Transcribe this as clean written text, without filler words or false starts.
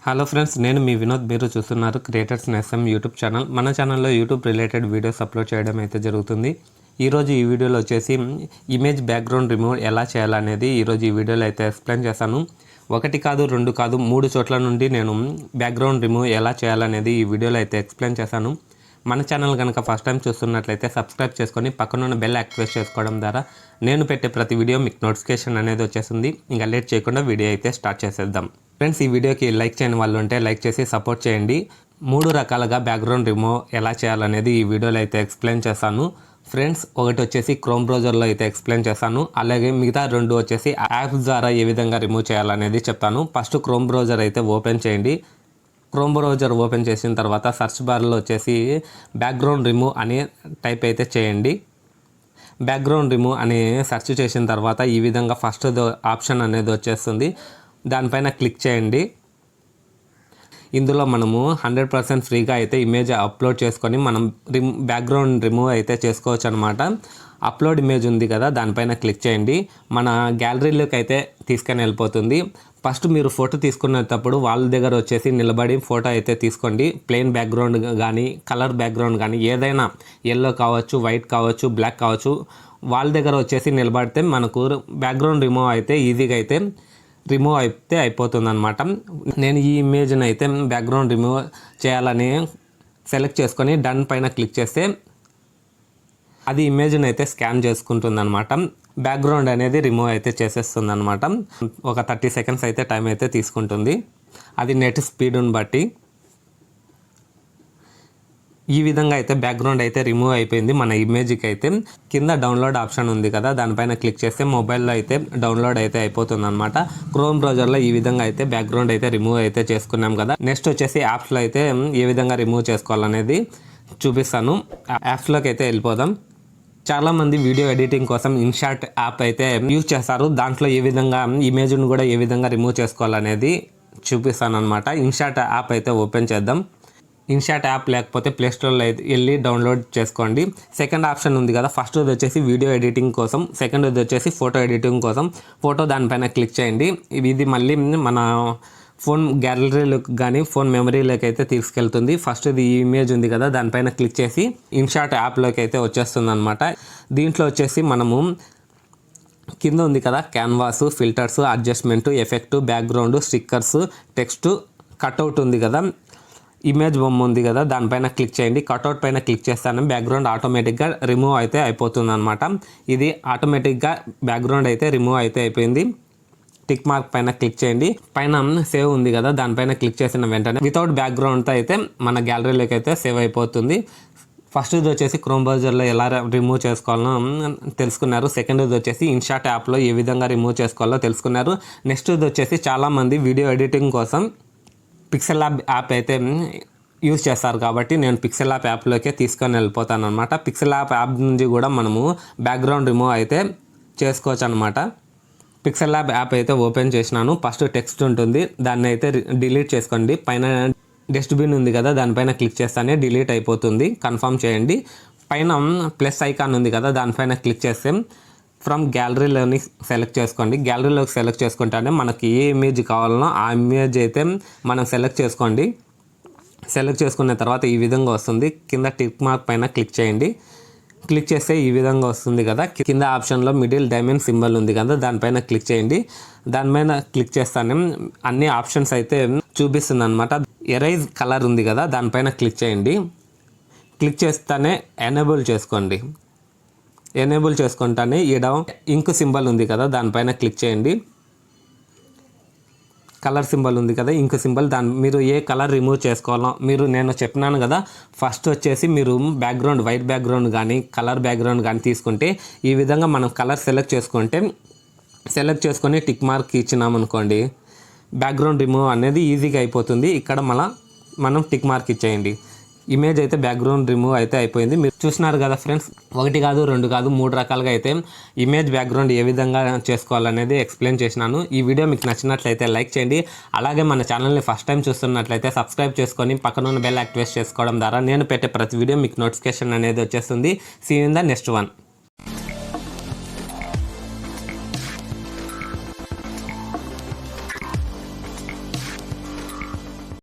Hello friends, నేను మీ వినోద్. మీరు చూస్తున్నారు క్రియేటర్స్ ఎస్ఎం యూట్యూబ్ ఛానల్. మన ఛానల్లో యూట్యూబ్ రిలేటెడ్ వీడియోస్ అప్లోడ్ చేయడం అయితే జరుగుతుంది. ఈరోజు ఈ వీడియోలో వచ్చేసి ఇమేజ్ బ్యాక్గ్రౌండ్ రిమూవ్ ఎలా చేయాలనేది ఈరోజు ఈ వీడియోలో అయితే ఎక్స్ప్లెయిన్ చేస్తాను. ఒకటి కాదు, రెండు కాదు, 3 చోట్ల నుండి నేను బ్యాక్గ్రౌండ్ రిమూవ్ ఎలా చేయాలనేది ఈ వీడియోలో అయితే ఎక్స్ప్లెయిన్ చేశాను. మన ఛానల్ కనుక ఫస్ట్ టైం చూస్తున్నట్లయితే సబ్స్క్రైబ్ చేసుకొని పక్కనున్న బెల్ యాక్టివేట్ చేసుకోవడం ద్వారా నేను పెట్టే ప్రతి వీడియో మీకు నోటిఫికేషన్ అనేది వచ్చేస్తుంది. ఇంకా లేట్ చేయకుండా వీడియో అయితే స్టార్ట్ చేసేద్దాం. ఫ్రెండ్స్, ఈ వీడియోకి లైక్ చేయని వాళ్ళు ఉంటే లైక్ చేసి సపోర్ట్ చేయండి. 3 రకాలుగా బ్యాక్గ్రౌండ్ రిమూవ్ ఎలా చేయాలనేది ఈ వీడియోలో అయితే ఎక్స్ప్లెయిన్ చేస్తాను. ఫ్రెండ్స్, ఒకటి వచ్చేసి క్రోమ్ బ్రౌజర్లో అయితే ఎక్స్ప్లెయిన్ చేస్తాను. అలాగే మిగతా 2 వచ్చేసి యాప్స్ ద్వారా ఏ విధంగా రిమూవ్ చేయాలనేది చెప్తాను. ఫస్ట్ క్రోమ్ బ్రౌజర్ అయితే ఓపెన్ చేయండి. క్రోమ్ బ్రౌజర్ ఓపెన్ చేసిన తర్వాత సెర్చ్ బార్లో వచ్చేసి బ్యాక్గ్రౌండ్ రిమూవ్ అని టైప్ అయితే చేయండి. బ్యాక్గ్రౌండ్ రిమూవ్ అని సెర్చ్ చేసిన తర్వాత ఈ విధంగా ఫస్ట్ ఆప్షన్ అనేది వచ్చేస్తుంది. దానిపైన క్లిక్ చేయండి. ఇందులో మనము 100% ఫ్రీగా అయితే ఇమేజ్ అప్లోడ్ చేసుకొని మనం బ్యాక్గ్రౌండ్ రిమూవ్ అయితే చేసుకోవచ్చు అనమాట. అప్లోడ్ ఇమేజ్ ఉంది కదా, దానిపైన క్లిక్ చేయండి. మన గ్యాలరీలోకి అయితే తీసుకొని వెళ్ళిపోతుంది. ఫస్ట్ మీరు ఫోటో తీసుకునేటప్పుడు వాళ్ళ దగ్గర వచ్చేసి నిలబడి ఫోటో అయితే తీసుకోండి. ప్లెయిన్ బ్యాక్గ్రౌండ్ కానీ కలర్ బ్యాక్గ్రౌండ్ కానీ ఏదైనా, ఎల్లో కావచ్చు, వైట్ కావచ్చు, బ్లాక్ కావచ్చు, వాళ్ళ దగ్గర వచ్చేసి నిలబడితే మనకు బ్యాక్గ్రౌండ్ రిమూవ్ అయితే ఈజీగా అయితే రిమూవ్ అయితే అయిపోతుంది అనమాట. నేను ఈ ఇమేజ్ని అయితే బ్యాక్గ్రౌండ్ రిమూవ్ చేయాలని సెలెక్ట్ చేసుకొని డన్ పైన క్లిక్ చేస్తే అది ఇమేజ్ని అయితే స్కాన్ చేసుకుంటుంది అనమాట. బ్యాక్గ్రౌండ్ అనేది రిమూవ్ అయితే చేసేస్తుంది అనమాట. ఒక 30 సెకండ్స్ అయితే టైం అయితే తీసుకుంటుంది. అది నెట్ స్పీడ్ని బట్టి. ఈ విధంగా అయితే బ్యాక్గ్రౌండ్ అయితే రిమూవ్ అయిపోయింది మన ఇమేజ్కి అయితే. కింద డౌన్లోడ్ ఆప్షన్ ఉంది కదా, దానిపైన క్లిక్ చేస్తే మొబైల్లో అయితే డౌన్లోడ్ అయితే అయిపోతుంది అనమాట. క్రోమ్ బ్రౌజర్లో ఈ విధంగా అయితే బ్యాక్గ్రౌండ్ అయితే రిమూవ్ అయితే చేసుకున్నాం కదా. నెక్స్ట్ వచ్చేసి యాప్స్లో అయితే ఏ విధంగా రిమూవ్ చేసుకోవాలనేది చూపిస్తాను. యాప్స్లోకి అయితే వెళ్ళిపోదాం. చాలామంది వీడియో ఎడిటింగ్ కోసం ఇన్షాట్ యాప్ అయితే యూజ్ చేస్తారు. దాంట్లో ఏ విధంగా ఇమేజ్ను కూడా ఏ విధంగా రిమూవ్ చేసుకోవాలనేది చూపిస్తాను అనమాట. ఇన్షాట్ యాప్ అయితే ఓపెన్ చేద్దాం. ఇన్షాట్ యాప్ లేకపోతే ప్లేస్టోర్లో అయితే వెళ్ళి డౌన్లోడ్ చేసుకోండి. సెకండ్ ఆప్షన్ ఉంది కదా, ఫస్ట్ వచ్చేసి వీడియో ఎడిటింగ్ కోసం, సెకండ్ వచ్చేసి ఫోటో ఎడిటింగ్ కోసం. ఫోటో దానిపైన క్లిక్ చేయండి. ఇది మళ్ళీ మన ఫోన్ గ్యాలరీలోకి కానీ ఫోన్ మెమరీలోకి అయితే తీసుకెళ్తుంది. ఫస్ట్ ఇది ఇమేజ్ ఉంది కదా, దానిపైన క్లిక్ చేసి ఇన్షాట్ యాప్లోకి అయితే వచ్చేస్తుంది అనమాట. దీంట్లో వచ్చేసి మనము కింద ఉంది కదా canvas, filters, adjustment, effect, background, stickers, text, cutout ఉంది కదా, ఇమేజ్ బొమ్మ ఉంది కదా, దానిపైన క్లిక్ చేయండి. కట్అవుట్ పైన క్లిక్ చేస్తాను బ్యాక్గ్రౌండ్ ఆటోమేటిక్గా రిమూవ్ అయితే అయిపోతుంది అనమాట. ఇది ఆటోమేటిక్గా బ్యాక్గ్రౌండ్ అయితే రిమూవ్ అయితే అయిపోయింది. టిక్ మార్క్ పైన క్లిక్ చేయండి. పైన సేవ్ ఉంది కదా, దానిపైన క్లిక్ చేసిన వెంటనే వితౌట్ బ్యాక్గ్రౌండ్తో అయితే మన గ్యాలరీలోకి అయితే సేవ్ అయిపోతుంది. ఫస్ట్ ఇది వచ్చేసి క్రోమ్ బ్రౌజర్లో ఎలా రిమూవ్ చేసుకోవాలో తెలుసుకున్నారు. సెకండ్ ఇది వచ్చేసి ఇన్షాట్ యాప్లో ఏ విధంగా రిమూవ్ చేసుకోవాలో తెలుసుకున్నారు. నెక్స్ట్ ఇది వచ్చేసి చాలామంది వీడియో ఎడిటింగ్ కోసం పిక్సెల్ యాప్ అయితే యూజ్ చేస్తారు కాబట్టి నేను పిక్సెల్ యాప్లోకే తీసుకొని వెళ్ళిపోతాను అనమాట. పిక్సెల్ యాప్ నుంచి కూడా మనము బ్యాక్గ్రౌండ్ రిమూవ్ అయితే చేసుకోవచ్చు అనమాట. పిక్సెల్ యాప్ అయితే ఓపెన్ చేసినాను. ఫస్ట్ టెక్స్ట్ ఉంటుంది, దాన్ని అయితే డిలీట్ చేసుకోండి. పైన డస్ట్బిన్ ఉంది కదా, దానిపైన క్లిక్ చేస్తానే డిలీట్ అయిపోతుంది. కన్ఫర్మ్ చేయండి. పైన ప్లస్ ఐకాన్ ఉంది కదా, దానిపైన క్లిక్ చేస్తే ఫ్రమ్ గ్యాలరీలోని సెలెక్ట్ చేసుకోండి. గ్యాలరీలోకి సెలెక్ట్ చేసుకుంటేనే మనకి ఏ ఇమేజ్ కావాలనో ఆ ఇమేజ్ అయితే మనం సెలెక్ట్ చేసుకోండి. సెలెక్ట్ చేసుకున్న తర్వాత ఈ విధంగా వస్తుంది. కింద టిక్ మార్క్ పైన క్లిక్ చేయండి. క్లిక్ చేస్తే ఈ విధంగా వస్తుంది కదా. కింద ఆప్షన్లో మిడిల్ డైమండ్ సింబల్ ఉంది కదా, దానిపైన క్లిక్ చేయండి. దానిపైన క్లిక్ చేస్తానే అన్ని ఆప్షన్స్ అయితే చూపిస్తుంది అనమాట. ఎరైజ్ కలర్ ఉంది కదా, దానిపైన క్లిక్ చేయండి. క్లిక్ చేస్తానే ఎనేబుల్ చేసుకోండి. ఎనేబుల్ చేసుకుంటానే ఈడ ఇంక్ సింబల్ ఉంది కదా, దానిపైన క్లిక్ చేయండి. కలర్ సింబల్ ఉంది కదా, ఇంక్ సింబల్, మీరు ఏ కలర్ రిమూవ్ చేసుకోవాలో నేను చెప్పినాను కదా. ఫస్ట్ వచ్చేసి మీరు బ్యాక్గ్రౌండ్ వైట్ బ్యాక్గ్రౌండ్ కానీ కలర్ బ్యాక్గ్రౌండ్ కానీ తీసుకుంటే ఈ విధంగా మనం కలర్ సెలెక్ట్ చేసుకొని టిక్ మార్క్ ఇచ్చినామనుకోండి, బ్యాక్గ్రౌండ్ రిమూవ్ అనేది ఈజీగా అయిపోతుంది. ఇక్కడ మనం టిక్ మార్క్ ఇచ్చేయండి. ఇమేజ్ అయితే బ్యాక్గ్రౌండ్ రిమూవ్ అయితే అయిపోయింది. మీరు చూసినారు కదా ఫ్రెండ్స్, 1 కాదు, 2 కాదు, 3 రకాలుగా అయితే ఇమేజ్ బ్యాక్గ్రౌండ్ ఏ విధంగా చేసుకోవాలనేది ఎక్స్ప్లెయిన్ చేసినాను. ఈ వీడియో మీకు నచ్చినట్లయితే లైక్ చేయండి. అలాగే మన ఛానల్ని ఫస్ట్ టైం చూస్తున్నట్లయితే సబ్స్క్రైబ్ చేసుకొని పక్కనున్న బెల్ యాక్టివేట్ చేసుకోవడం ద్వారా నేను పెట్టే ప్రతి వీడియో మీకు నోటిఫికేషన్ అనేది వచ్చేస్తుంది. See you in the next one.